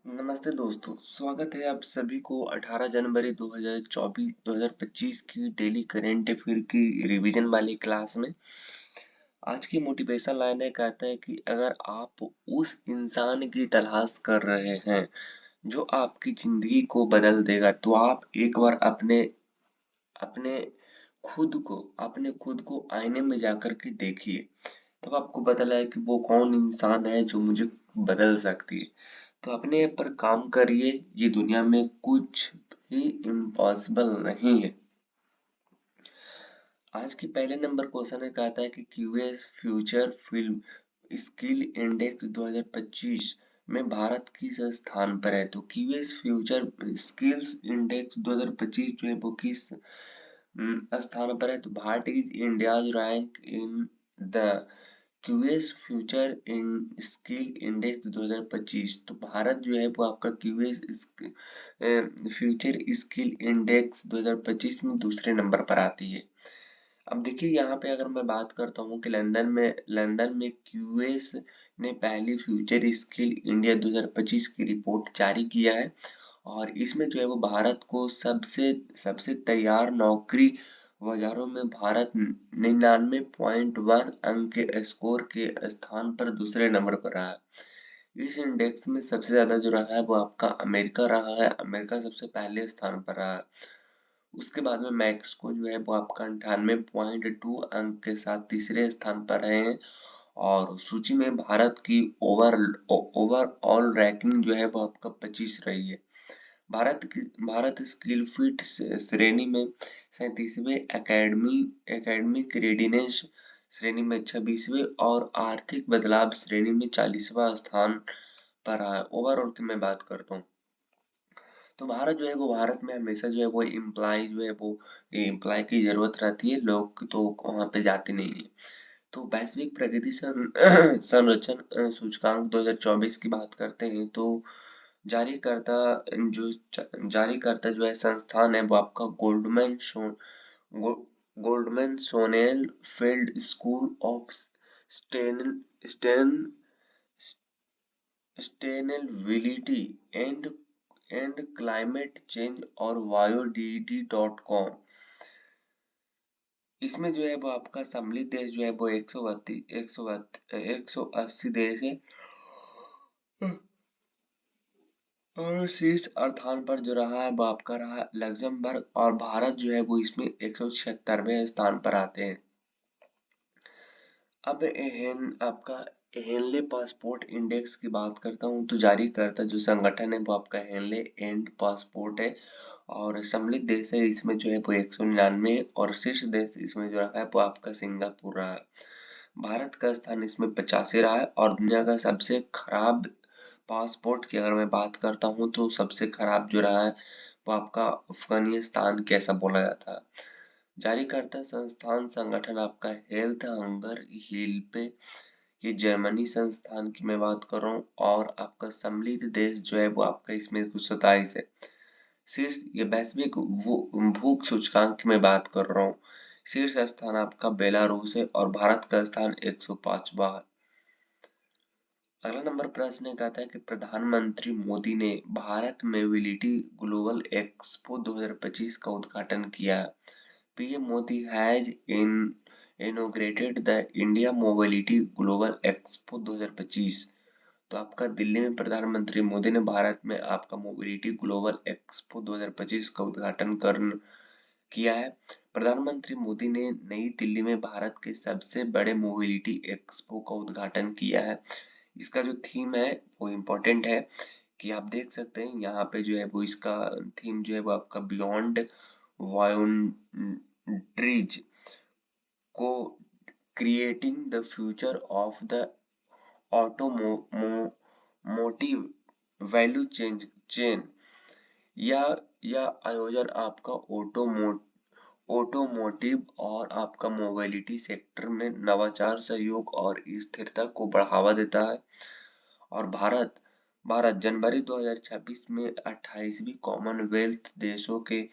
नमस्ते दोस्तों, स्वागत है आप सभी को 18 जनवरी 2024-2025 की डेली करंट अफेयर की रिवीजन वाली क्लास में। आज की मोटिवेशन लाइन है कहता है कि अगर आप उस इंसान की तलाश कर रहे हैं जो आपकी जिंदगी को बदल देगा तो आप एक बार अपने अपने अपने खुद को आईने में जाकर के देखिए। तब आपको पता लगे कि वो कौन इंसान है जो मुझे बदल सकती है। तो अपने पर काम करिए, ये दुनिया में कुछ भी इम्पॉसिबल नहीं है। आज की पहले नंबर क्वेश्चन में कहता है कि QS future film skill index 2025 में भारत किस स्थान पर है। तो क्यूएस फ्यूचर स्किल्स इंडेक्स 2025 जो है वो किस स्थान पर है। तो Bharat is India's rank in the QS future in skill index 2025। तो भारत जो है वो आपका क्यूएस फ्यूचर स्किल इंडेक्स 2025 में दूसरे नंबर पर आती है। अब देखिए यहाँ पे अगर मैं बात करता हूँ कि लंदन में क्यूएस ने पहली फ्यूचर स्किल इंडिया 2025 की रिपोर्ट जारी किया है और इसमें जो है वो भारत को सबसे सबसे तैयार नौकरी बाजारों में भारत 99.1 अंक के स्कोर के स्थान पर दूसरे नंबर पर रहा है। इस इंडेक्स में सबसे ज्यादा जो रहा है वो आपका अमेरिका रहा है। अमेरिका सबसे पहले स्थान पर रहा है। उसके बाद में मैक्सिको जो है वो आपका 98.2 अंक के साथ तीसरे स्थान पर रहे हैं और सूची में भारत की ओवरऑल रैंकिंग जो है वो आपका 25 रही है। भारत स्किल फिट श्रेणी में 37वें एकेडमिक रेडिनेस श्रेणी में 26वें और आर्थिक बदलाव श्रेणी में 40वां स्थान पर रहा है। ओवरऑल की मैं बात करता हूँ तो भारत में हमेशा जो है वो इम्प्लाई जो है वो इम्प्लाई की जरूरत रहती है। लोग तो वहाँ पे जाते नहीं है। तो वैश्विक प्रगति संरचन सूचकांक 2024 की बात करते हैं तो जारीकर्ता जारीकर्ता जो है संस्थान है वो आपका Goldman Sonnenfeld school of स्टेन स्टेन सस्टेनेबिलिटी एंड क्लाइमेट चेंज और biodidy.com। इसमें जो है वो आपका सम्मिलित देश जो है वो 180 देश है और शीर्ष स्थान पर जो रहा है वो आपका रहा लग्जमबर्ग और भारत जो है वो इसमें 176वें स्थान पर आते हैं। अब आपका हेनले पासपोर्ट इंडेक्स की बात करता हूँ तो जारी करता जो संगठन है वो आपका हेनले एंड पासपोर्ट है और सम्मिलित देश है इसमें जो है वो 199 और शीर्ष देश इसमें जो रहा है वो आपका सिंगापुर रहा है। भारत का स्थान इसमें 85 रहा है और दुनिया का सबसे खराब पासपोर्ट की अगर मैं बात करता हूँ तो सबसे खराब जो रहा है वो आपका अफगानिस्तान के ऐसा बोला जाता है। जारीकर्ता संस्थान संगठन आपका हेल्थ हंगर हेल्प ये जर्मनी संस्थान की मैं बात कर रहा हूँ और आपका सम्मिलित देश जो है वो आपका इसमें कुछ 27 है। शीर्ष ये वैश्विक भूख सूचकांक की मैं बात कर रहा हूँ। शीर्ष स्थान आपका बेलारूस है और भारत का स्थान 105वां है। अगला नंबर प्रश्न कहता है कि प्रधानमंत्री मोदी ने भारत मोबिलिटी ग्लोबल एक्सपो 2025 का उद्घाटन किया। PM Modi has inaugurated the India mobility global expo 2025। तो आपका दिल्ली में प्रधानमंत्री मोदी ने भारत में आपका मोबिलिटी ग्लोबल एक्सपो 2025 का उद्घाटन किया है। प्रधानमंत्री मोदी ने नई दिल्ली में भारत के सबसे बड़े मोबिलिटी एक्सपो का उद्घाटन किया है। इसका जो थीम है वो इम्पोर्टेंट है कि आप देख सकते हैं यहाँ पे जो है वो इसका थीम जो है वो आपका बियॉन्ड बाउंड्रीज को creating the future of the automotive value chain या आयोजन आपका ऑटोमोटिव और आपका मोबिलिटी सेक्टर में नवाचार सहयोग और स्थिरता को बढ़ावा देता है। और भारत भारत जनवरी 2026 में 28वीं कॉमनवेल्थ देशों के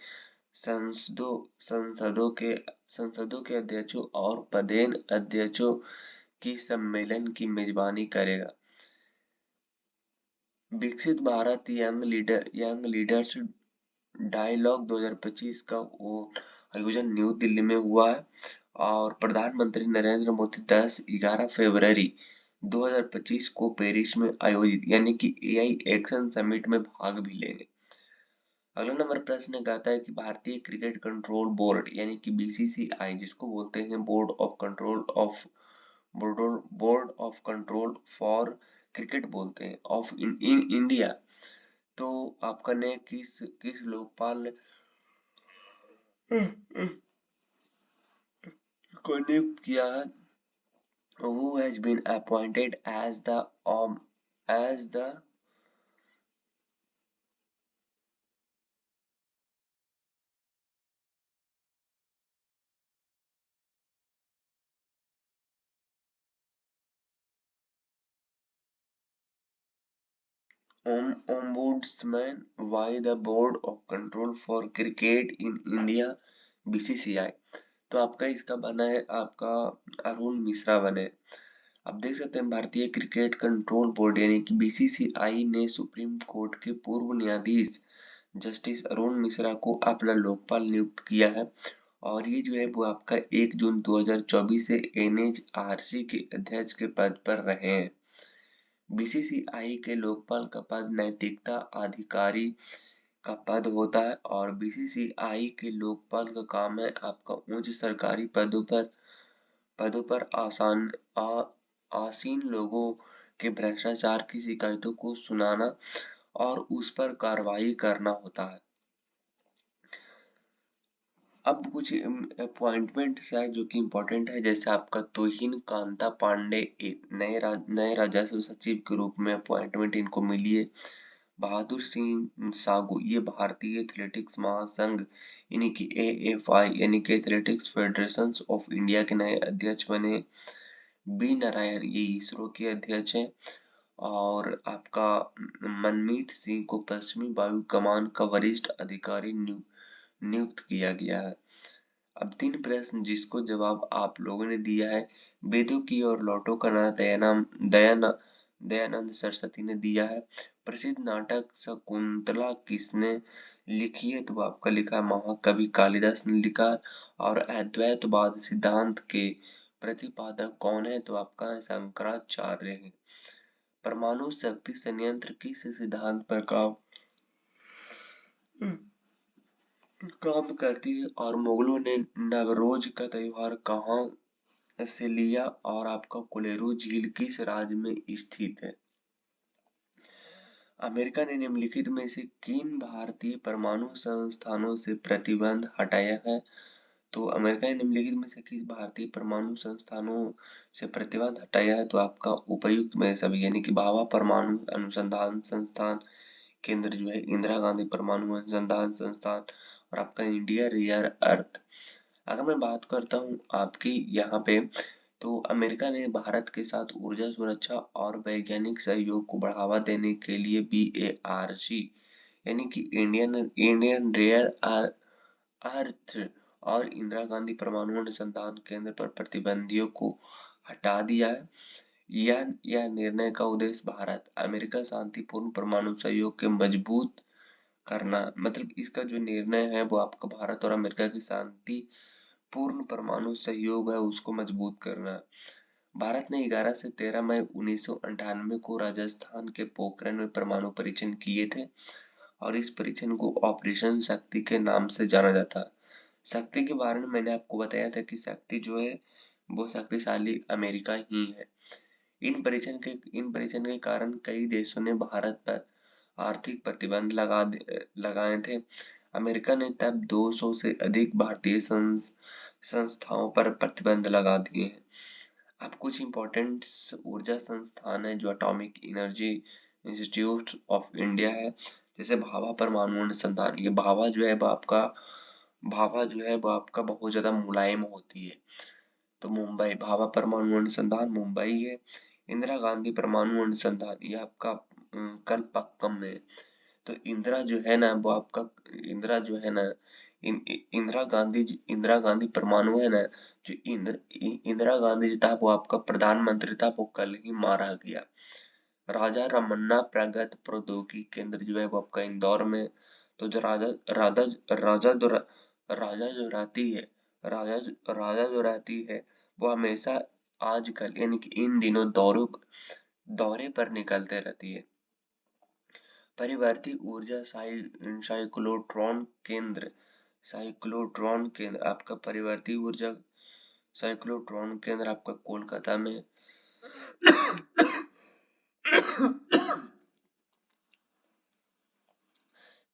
संसदों संसदों के अध्यक्षों और पदेन अध्यक्षों की सम्मेलन की मेजबानी करेगा। विकसित भारत यंग लीडर्स डायलॉग 2025 का वो आयोजन न्यू दिल्ली में हुआ है और प्रधानमंत्री नरेंद्र मोदी 10-11 फरवरी 2025 को पेरिस में आयोजित यानी कि एआई एक्शन समिट में भाग भी लेंगे। अगला नंबर प्रश्न कहता है कि भारतीय क्रिकेट कंट्रोल बोर्ड यानी कि बीसीसीआई जिसको बोलते हैं board of control for cricket बोलते हैं ऑफ इन इंडिया। तो आपका ने किस लोकपाल को नियुक्त किया है? Who has been appointed as the ombudsman by the Board of Control for Cricket in India BCCI? तो आपका इसका बना है आपका अरुण मिश्रा बने। अब देख सकते हैं भारतीय क्रिकेट कंट्रोल बोर्ड यानी कि बीसीसीआई ने सुप्रीम कोर्ट के पूर्व न्यायाधीश जस्टिस अरुण मिश्रा को अपना लोकपाल नियुक्त किया है और ये जो है वो आपका 1 जून 2024 से एनएचआरसी के अध्यक्ष के पद पर रहे हैं। बीसीसीआई के लोकपाल का पद नैतिकता अधिकारी का पद होता है और बीसीसीआई के लोकपाल का काम है आपका उच्च सरकारी पदों पर आसीन लोगों के भ्रष्टाचार की शिकायतों को सुनाना और उस पर कार्रवाई करना होता है। अब कुछ अपॉइंटमेंट्स है जो कि इम्पोर्टेंट है जैसे आपका तोहिन कांता पांडे नए राजस्व सचिव के रूप में अपॉइंटमेंट इनको मिली है। बहादुर सिंह सागू ये भारतीय एथलेटिक्स महासंघ यानी कि एएफआई यानी कि एथलेटिक्स फेडरेशन ऑफ इंडिया के नए अध्यक्ष बने। बी नारायण ये इसरो के अध्यक्ष हैं और आपका मनमीत सिंह को पश्चिमी वायु कमान का वरिष्ठ अधिकारी नियुक्त किया गया है। अब 3 प्रश्न जिसको जवाब आप लोगों ने दिया है। वेदों की और लौटो का नाम दयानंद सरस्वती ने दिया है। प्रसिद्ध नाटक शकुंतला किसने लिखी है? तो आपका लिखा है महाकवि कालिदास ने लिखा है। और अद्वैतवाद सिद्धांत के प्रतिपादक कौन है? तो आपका शंकराचार्य है। परमाणु शक्ति संयंत्र किस सिद्धांत पर काम करती है? और मुगलों ने नवरोज का त्योहार कहाँ से लिया? और आपका कोलेरू झील किस राज्य में स्थित है? अमेरिका ने निम्नलिखित में से किन भारतीय परमाणु संस्थानों से प्रतिबंध हटाया है? तो अमेरिका ने निम्नलिखित में से किस भारतीय परमाणु संस्थानों से प्रतिबंध हटाया है? तो आपका उपर्युक्त में सभी यानी कि भाभा परमाणु अनुसंधान संस्थान केंद्र जो है, इंदिरा गांधी परमाणु अनुसंधान संस्थान और आपका इंडिया रेयर अर्थ। अगर मैं बात करता हूँ आपकी यहाँ पे तो अमेरिका ने भारत के साथ ऊर्जा सुरक्षा और वैज्ञानिक सहयोग को बढ़ावा देने के लिए बीएआरसी यानी कि इंडियन रेयर अर्थ और इंदिरा गांधी परमाणु अनुसंधान केंद्र पर प्रतिबंधियों को हटा दिया है। यह निर्णय का उद्देश्य भारत अमेरिका शांतिपूर्ण परमाणु सहयोग के मजबूत करना मतलब इसका जो निर्णय है वो आपका भारत और अमेरिका की शांति पूर्ण परमाणु सहयोग है उसको मजबूत करना। भारत ने 11 से 13 मई 1998 को राजस्थान के पोखरण में परमाणु परीक्षण किए थे और इस परीक्षण को ऑपरेशन शक्ति के नाम से जाना जाता है। शक्ति के बारे में मैंने आपको बताया था कि शक्ति जो है वो शक्तिशाली अमेरिका ही है। इन परीक्षण के कारण कई देशों ने भारत पर आर्थिक प्रतिबंध लगाए थे। अमेरिका ने तब 200 से अधिक भारतीय संस्थाओं पर प्रतिबंध लगा दिए हैं। अब कुछ इम्पोर्टेंट ऊर्जा संस्थान है जो atomic energy institute of India है जैसे भाभा परमाणु अनुसंधान। ये भाभा जो है वो आपका बहुत ज्यादा मुलायम होती है तो मुंबई भाभा परमाणु अनुसंधान मुंबई है। इंदिरा गांधी परमाणु अनुसंधान ये आपका कलपक्कम में। तो इंदिरा जो है ना इंदिरा गांधी परमाणु है ना जो इंदिरा गांधी जो था वो आपका प्रधानमंत्री था वो कल ही मारा गया। राजा रमन्ना प्रगत प्रौद्योगिकी केंद्र जो है वो आपका इंदौर में। तो जो राजा जो रहती है राजा राजा जो रहती है वो हमेशा आजकल यानी कि इन दिनों दौरे पर निकलते रहती है। परिवर्ती ऊर्जा साइक्लोट्रॉन केंद्र आपका परिवर्ती ऊर्जा साइक्लोट्रॉन केंद्र आपका कोलकाता में।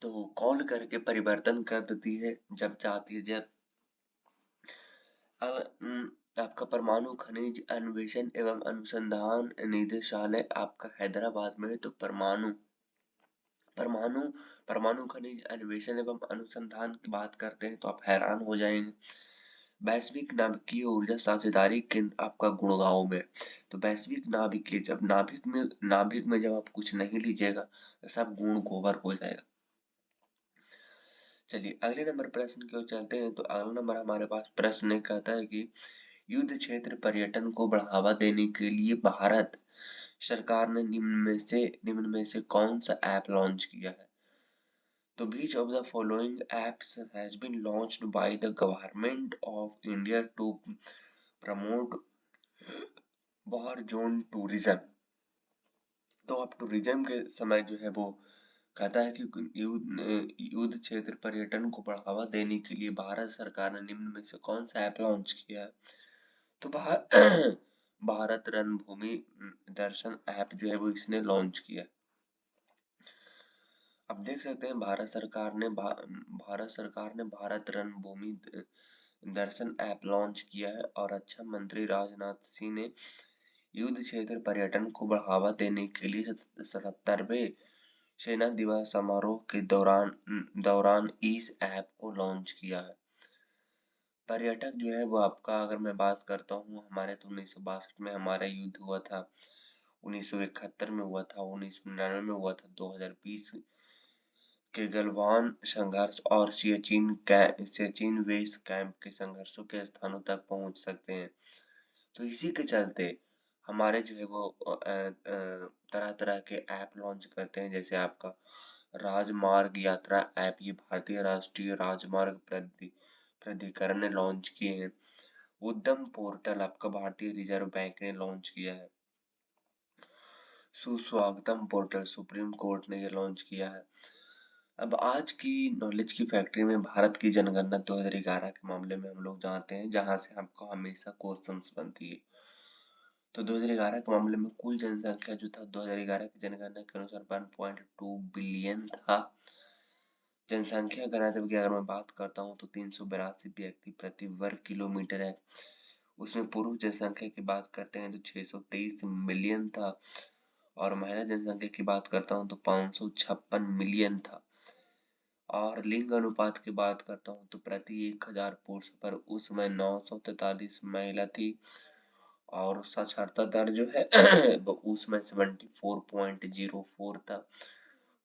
तो कॉल करके परिवर्तन कर देती है जब चाहती है। जब आपका परमाणु खनिज अन्वेषण एवं अनुसंधान निदेशालय आपका हैदराबाद में है। तो परमाणु परमाणु खनिज अन्वेषण एवं अनुसंधान की बात करते हैं तो आप हैरान हो जाएंगे। वैश्विक नाभिकीय ऊर्जा साझेदारी केंद्र आपका गुड़गांव में। तो वैश्विक नाभिकीय जब नाभिक में जब आप कुछ नहीं लीजिएगा तो सब गुण गोबर हो जाएगा। चलिए अगले नंबर प्रश्न की ओर चलते हैं। तो अगला नंबर हमारे पास प्रश्न एक कहता है कि युद्ध क्षेत्र पर्यटन को बढ़ावा देने के लिए भारत सरकार ने निम्न में से कौन सा ऐप लॉन्च किया है। तो which of the following apps has been launched by the government of India to promote war zone tourism। तो अब टूरिज्म के समय जो है वो कहता है कि युद्ध क्षेत्र पर्यटन को बढ़ावा देने के लिए भारत सरकार ने निम्न में से कौन सा ऐप लॉन्च किया है। तो भारत रणभूमि दर्शन ऐप जो है वो इसने लॉन्च किया। अब देख सकते हैं भारत सरकार ने भारत रणभूमि दर्शन ऐप लॉन्च किया है और रक्षा मंत्री राजनाथ सिंह ने युद्ध क्षेत्र पर्यटन को बढ़ावा देने के लिए 77वें सेना दिवस समारोह के दौरान इस ऐप को लॉन्च किया है। पर्यटक जो है वो आपका अगर मैं बात करता हूँ हमारे तो 1962 में हमारा युद्ध हुआ था, 1971 में हुआ था, 1999 में हुआ था, 2020 के गलवान संघर्ष और सियाचिन बेस कैंप के संघर्षों के स्थानों तक पहुंच सकते हैं। तो इसी के चलते हमारे जो है वो तरह तरह के ऐप लॉन्च करते हैं। जैसे आपका राजमार्ग यात्रा ऐप ये भारतीय राष्ट्रीय राजमार्ग प्राधिकरण ने लॉन्च किए हैं। उद्यम पोर्टल आपका भारतीय रिजर्व बैंक ने लॉन्च किया है। सुस्वागतम पोर्टल सुप्रीम कोर्ट ने ये लॉन्च किया है। अब आज की नॉलेज की फैक्ट्री में भारत की जनगणना 2011 के मामले में हम लोग जानते हैं जहां से आपको हमेशा क्वेश्चंस बनती है। तो 2011 के मामले में कुल जनसंख्या जो था 2011 की जनगणना के अनुसार 1.2 बिलियन था। जनसंख्या घनत्व की अगर मैं बात करता हूँ तो 382 व्यक्ति प्रति वर्ग किलोमीटर है। उसमें पुरुष जनसंख्या की बात करते हैं तो 623 मिलियन था और महिला जनसंख्या की बात करता हूँ तो 556 मिलियन था। और लिंग अनुपात की बात करता हूँ तो प्रति 1000 पुरुष पर उस समय 943 महिला थी और साक्षरता दर जो है वो उसमें 74.04 था।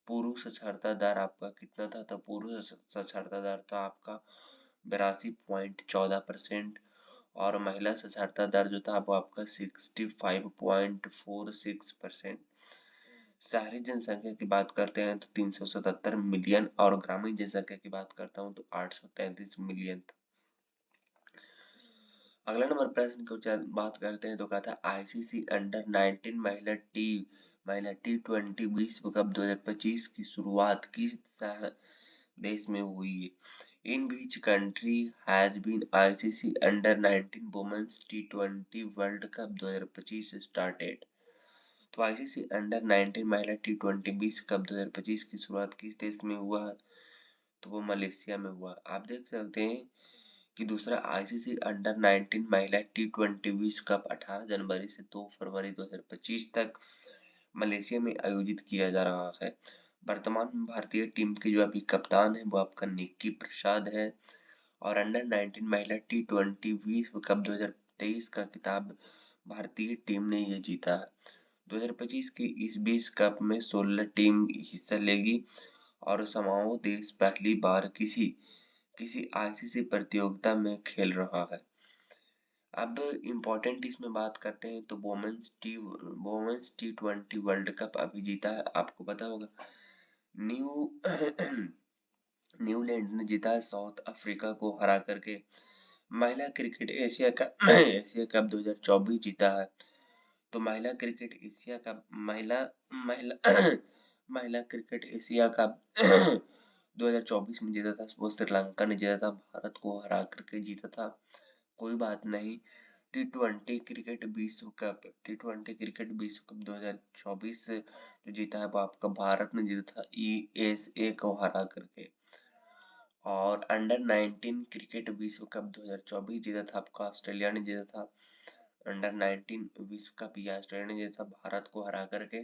पुरुष साक्षरता दर आपका कितना था, तो पुरुष साक्षरता दर था आपका 82.14% और महिला साक्षरता दर जो था वो आपका 65.46%। शहरी जनसंख्या की बात करते हैं तो 377 मिलियन और ग्रामीण जनसंख्या की बात करता हूँ तो 833 मिलियन था। अगला नंबर प्रश्न को बात करते हैं तो कहता है आईसीसी अंडर 19 महिला टी20 विश्व कप 2025 की शुरुआत किस देश में हुई है। In which country has been ICC under 19 women's टी20 वर्ल्ड कप 2025 स्टार्टेड। तो आईसीसी अंडर 19 महिला टी20 विश्व कप 2025 की शुरुआत किस देश में हुआ है, तो वो मलेशिया में हुआ। आप देख सकते हैं कि दूसरा आईसीसी अंडर 19 महिला टी20 विश्व कप 18 जनवरी से 2 फरवरी 2025 तक मलेशिया में आयोजित किया जा रहा है। वर्तमान में भारतीय टीम के जो अभी कप्तान है वो आपका निक्की प्रसाद है और अंडर 19 महिला टी20 विश्व कप 2023 का खिताब भारतीय टीम ने ये जीता है। 2025 की इस विश्व कप में 16 टीम हिस्सा लेगी और समाओ देश पहली बार किसी आईसीसी प्रतियोगिता में खेल रहा है। अब इम्पोर्टेंट इसमें बात करते हैं तो वोमेंस T20 वर्ल्ड कप अभी जीता है, आपको पता होगा। न्यू न्यूजीलैंड ने जीता है साउथ अफ्रीका को हरा करके। महिला cricket Asia cup Asia cup 2024 जीता है। तो महिला क्रिकेट एशिया कप महिला महिला क्रिकेट एशिया कप 2024 में जीता था, वो श्रीलंका ने जीता था, भारत को हरा करके जीता था। कोई बात नहीं। टी20 क्रिकेट विश्व कप 2024 जो जीता है वो आपका भारत ने जीता था ईएसए को हरा करके। और अंडर 19 क्रिकेट विश्व कप 2024 जीता था आपका ऑस्ट्रेलिया ने जीता था। अंडर 19 विश्व कप ये ऑस्ट्रेलिया ने जीता था भारत को हरा करके।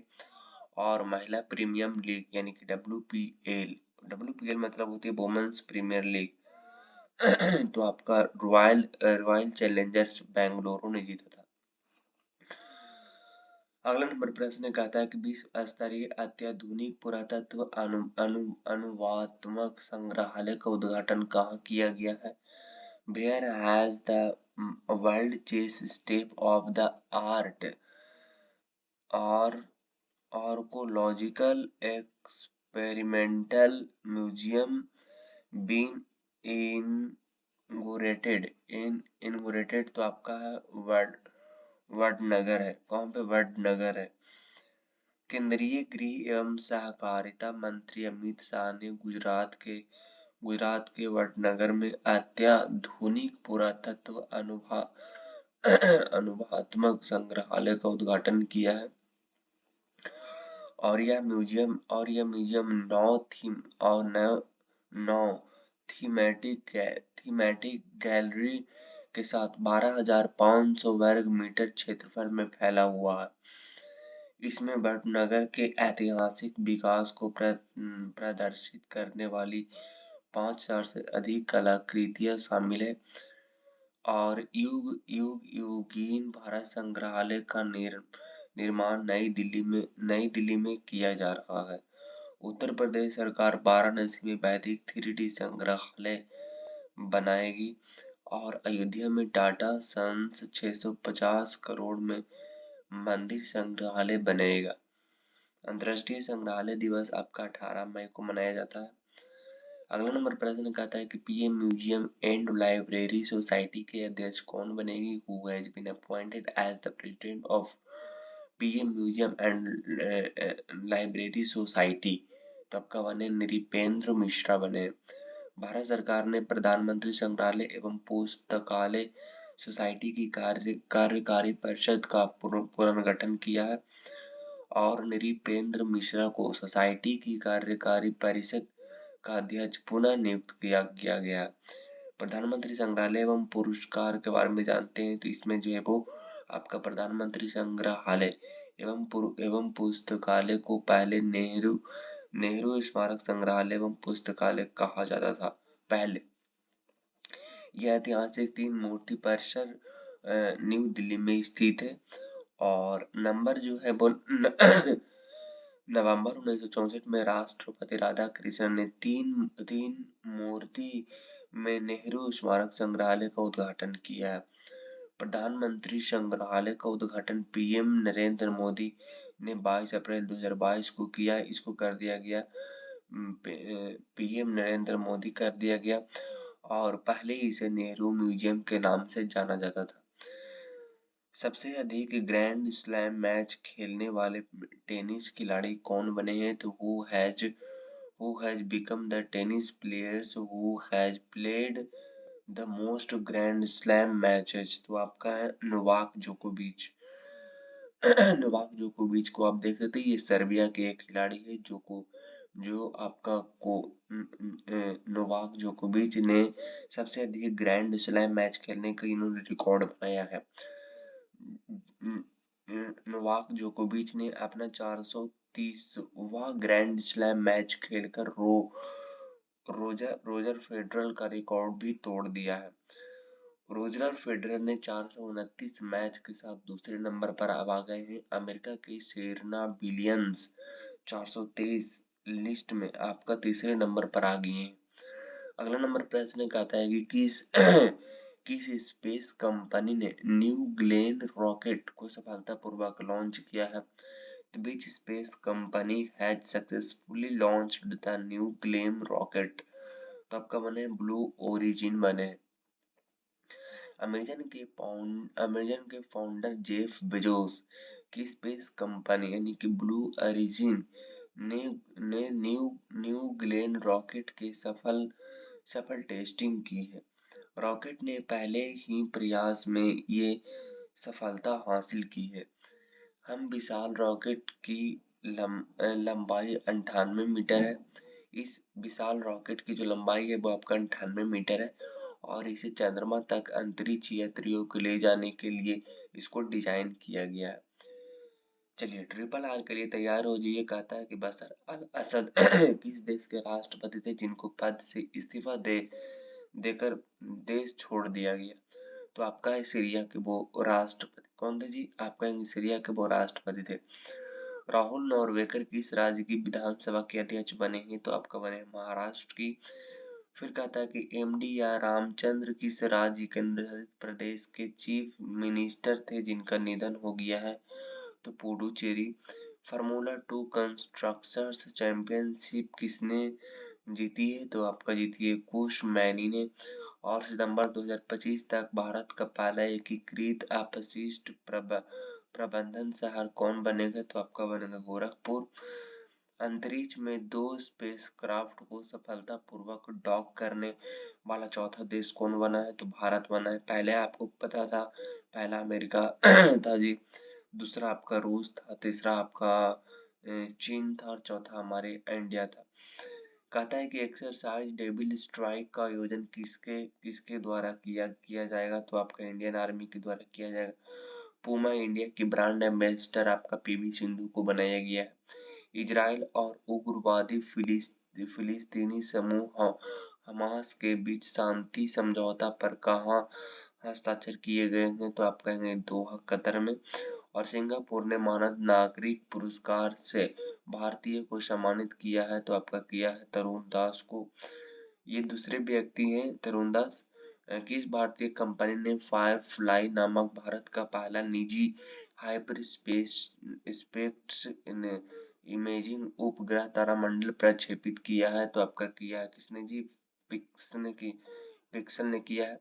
और महिला प्रीमियम लीग यानी कि डब्ल्यूपीएल मतलब होती है वुमेन्स प्रीमियर लीग तो आपका रॉयल चैलेंजर्स बेंगलुरु ने जीता था। अगला नंबर प्रश्न कहता है कि विश्व स्तरीय अत्याधुनिक पुरातत्व अनुवात्मक संग्रहालय का उद्घाटन कहाँ किया गया है? Where has the world chess step of the art or archaeological experimental museum been inaugurated? तो आपका है वडनगर है। कौन पे वडनगर है? केंद्रीय गृह एवं सहकारिता मंत्री अमित शाह ने गुजरात के वडनगर में अत्याधुनिक पुरातत्व अनुभात्मक संग्रहालय का उद्घाटन किया है। और यह म्यूजियम नौ थीमेटिक गैलरी के साथ 12,500 वर्ग मीटर क्षेत्रफल में फैला हुआ है। इसमें वडनगर के ऐतिहासिक विकास को प्रदर्शित करने वाली 5,000 से अधिक कलाकृतियां शामिल है। और युगीन भारत संग्रहालय का निर्माण नई दिल्ली में किया जा रहा है। उत्तर प्रदेश सरकार वाराणसी में वैदिक 3D संग्रहालय बनाएगी। और अयोध्या में टाटा सन्स 650 करोड़ में मंदिर संग्रहालय बनेगा। अंतर्राष्ट्रीय संग्रहालय दिवस आपका 18 मई को मनाया जाता है। अगला नंबर प्रश्न कहता है कि PM museum and library society के अध्यक्ष कौन बनेगी? Who has been appointed as the president of PM museum and library society? तो आपका बने नृपेंद्र मिश्रा बने। भारत सरकार ने प्रधानमंत्री संग्रहालय एवं पुस्तकालय सोसाइटी की कार्यकारी परिषद का पुनर्गठन किया है। और नृपेंद्र मिश्रा को सोसाइटी की कार्यकारी परिषद का अध्यक्ष पुनः नियुक्त किया गया। प्रधानमंत्री संग्रहालय एवं पुरस्कार के बारे में जानते हैं तो इसमें जो है वो आपका प्रधानमंत्री संग्रहालय एवं पुस्तकालय को पहले नेहरू स्मारक संग्रहालय एवं पुस्तकालय कहा जाता था पहले। यह ऐतिहासिक 3 मूर्ति परिसर न्यू दिल्ली में स्थित है। और नंबर जो है वो नवंबर 1964 में राष्ट्रपति राधाकृष्णन ने तीन मूर्ति में नेहरू स्मारक संग्रहालय का उद्घाटन किया है। प्रधानमंत्री संग्रहालय का उद्घाटन पीएम नरेंद्र मोदी ने 22 अप्रैल 2022 को किया। इसको कर दिया गया पीएम नरेंद्र मोदी कर दिया गया। और पहले इसे नेहरू म्यूजियम के नाम से जाना जाता था। सबसे अधिक ग्रैंड स्लैम मैच खेलने वाले टेनिस खिलाड़ी कौन बने हैं? तो who has become the tennis players who has played the most grand slam matches? तो आपका है नोवाक जोकोविच। नोवाक जोकोविच को आप देख सकते हैं, ये सर्बिया के एक खिलाड़ी है जो आपका नोवाक जोकोविच ने सबसे अधिक ग्रैंड स्लैम मैच खेलने का इन्होंने रिकॉर्ड बनाया है। नोवाक जोकोविच ने अपना 430वां ग्रैंड स्लैम मैच खेलकर रोजर फेडरर का रिकॉर्ड भी तोड़ दिया है। रोजर फेडरर ने 429 मैच के साथ दूसरे नंबर पर आ गए हैं। अमेरिका की सेरेना विलियम्स 423 लिस्ट में आपका तीसरे नंबर पर आ गई हैं। अगला नंबर प्रश्न कहता है कि किस स्पेस कंपनी ने न्यू ग्लेन रॉकेट को सफलतापूर्वक लॉन्च किया है? Which space company has successfully launched the New Glenn rocket? तो आपका बने ब्लू ओरिजिन बने। अमेजन के फाउंडर जेफ बेजोस की स्पेस कंपनी यानी कि ब्लू ओरिजिन ने न्यू ग्लेन रॉकेट की सफल टेस्टिंग की है। रॉकेट ने पहले ही प्रयास में ये सफलता हासिल की है। हम विशाल रॉकेट की लंबाई 98 मीटर है। इस विशाल रॉकेट की जो लंबाई है वो आपका 98 मीटर है और इसे चंद्रमा तक अंतरिक्ष यात्रियों को ले जाने के लिए इसको डिजाइन किया गया है। चलिए ट्रिपल आर के लिए तैयार हो जाइए। कहता है कि बशर अल असद किस देश के राष्ट्रपति थे जिनको पद से इस्तीफा देकर देश छोड़ दिया गया? तो आपका है सीरिया के वो राष्ट्रपति कौन थे जी? आपका सीरिया के वो राष्ट्रपति थे। राहुल नॉर्वेकर किस राज्य की विधानसभा के अध्यक्ष बने हैं? तो आपका बने महाराष्ट्र की। फिर कहता है कि एमडी या रामचंद्र किस राज्य केंद्र शासित प्रदेश के चीफ मिनिस्टर थे जिनका निधन हो गया है? तो पुडुचेरी। फार्मूला 2 कंस्ट्रक्टर्स चैंपियनशिप किसने जीती है? तो आपका जीती है कुश मैनी ने। और सितंबर 2025 तक भारत का पहला एकीकृत अपशिष्ट प्रबंधन शहर कौन बनेगा? तो आपका बनेगा गोरखपुर। अंतरिक्ष में 2 स्पेसक्राफ्ट को सफलतापूर्वक डॉक करने वाला चौथा देश कौन बना है? तो भारत बना है। पहले आपको पता था, पहला अमेरिका था जी, दूसरा आपका रूस था, तीसरा आपका चीन था और चौथा हमारे इंडिया था। कहता है कि एक्सरसाइज डेविल स्ट्राइक का आयोजन किसके द्वारा किया जाएगा? तो आपका इंडियन आर्मी के द्वारा किया जाएगा। पूमा इंडिया की ब्रांड एम्बेसडर आपका पीवी सिंधु को बनाया गया है। इजराइल और उग्रवादी फिलिस्तीनी समूह हमास के बीच शांति समझौता पर कहाँ हस्ताक्षर किए गए हैं? तो आप कहेंगे दोहा कतर में। और सिंगापुर ने मानव नागरिक पुरस्कार से भारतीय को सम्मानित किया है। तो आपका किया है तरुण दास को। ये दूसरे व्यक्ति हैं तरुण दास। किस भारतीय कंपनी ने फायरफ्लाई नामक भारत का पहला निजी हाइपरस्पेस इमेजिंग उपग्रह तारामंडल प्रक्षेपित किया है? तो आपका किया है किसने जी? पिक्सल ने किया है।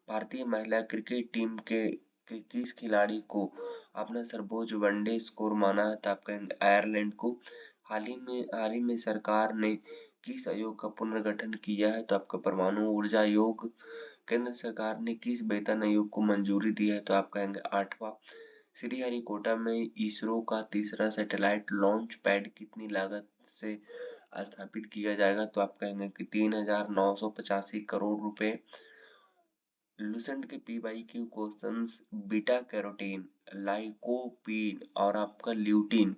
भारतीय महिला क्रिकेट टीम के किस खिलाड़ी को अपना सर्वोच्च वनडे स्कोर माना है? तो आप कहेंगे आयरलैंड को। हाल ही में सरकार ने किस आयोग का पुनर्गठन किया है? तो आपका परमाणु ऊर्जा आयोग। केंद्र सरकार ने किस वेतन आयोग को मंजूरी दी है? तो आप कहेंगे 8वां। श्रीहरिकोटा में इसरो का तीसरा सैटेलाइट लॉन्च पैड कितनी लागत से स्थापित किया जाएगा? तो आप कहेंगे कि 3,985 करोड़ रुपए। लुसेंट के PYQ questions beta carotene, lycopene और आपका ल्यूटीन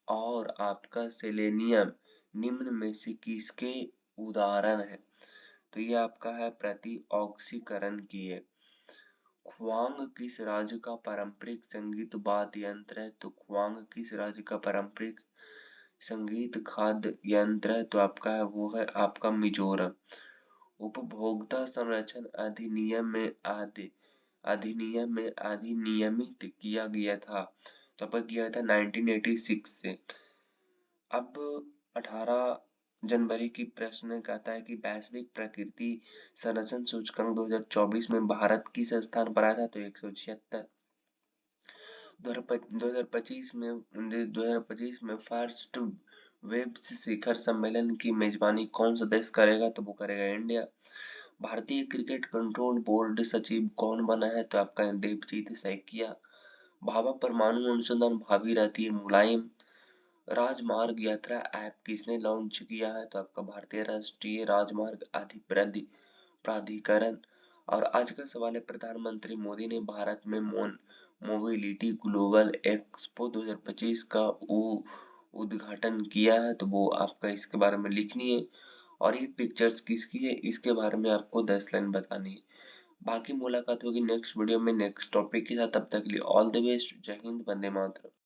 और आपका सेलेनियम निम्न में से किसके उदाहरण है? तो ये आपका है प्रति ऑक्सीकरण की है। ख्वांग किस राज्य का पारंपरिक संगीत वाद्य यंत्र है? तो ख्वांग किस राज्य का पारंपरिक संगीत खाद्य यंत्र है? तो आपका है वो है आपका मिजोरम। उपभोक्ता संरक्षण अधिनियम में अधिनियमित किया गया था। तो अब किया था 1986 से। अब 18 जनवरी की प्रश्न कहता है कि वैश्विक प्रकृति संरक्षण सूचकांक 2024 में भारत किस स्थान पर आया था? तो 176। 2025 में फर्स्ट वेब शिखर सम्मेलन की मेजबानी कौन सा देश करेगा? तो वो करेगा इंडिया। भारतीय क्रिकेट कंट्रोल बोर्ड सचिव कौन बना है? तो आपका देवजीत सैकिया। भाभा परमाणु अनुसंधान भागीरथी मुलायम राजमार्ग यात्रा ऐप किसने लॉन्च किया है? तो आपका भारतीय राष्ट्रीय राजमार्ग प्राधिकरण। और आज का सवाल है प्रधानमंत्री मोदी ने भारत में मोबिलिटी ग्लोबल एक्सपो 2025 का उद्घाटन किया है। तो वो आपका इसके बारे में लिखनी है। और ये पिक्चर्स किसकी है इसके बारे में आपको 10 लाइन बतानी है। बाकी मुलाकात होगी नेक्स्ट वीडियो में नेक्स्ट टॉपिक के साथ। तब तक के लिए ऑल द बेस्ट। जय हिंद, वंदे मातरम।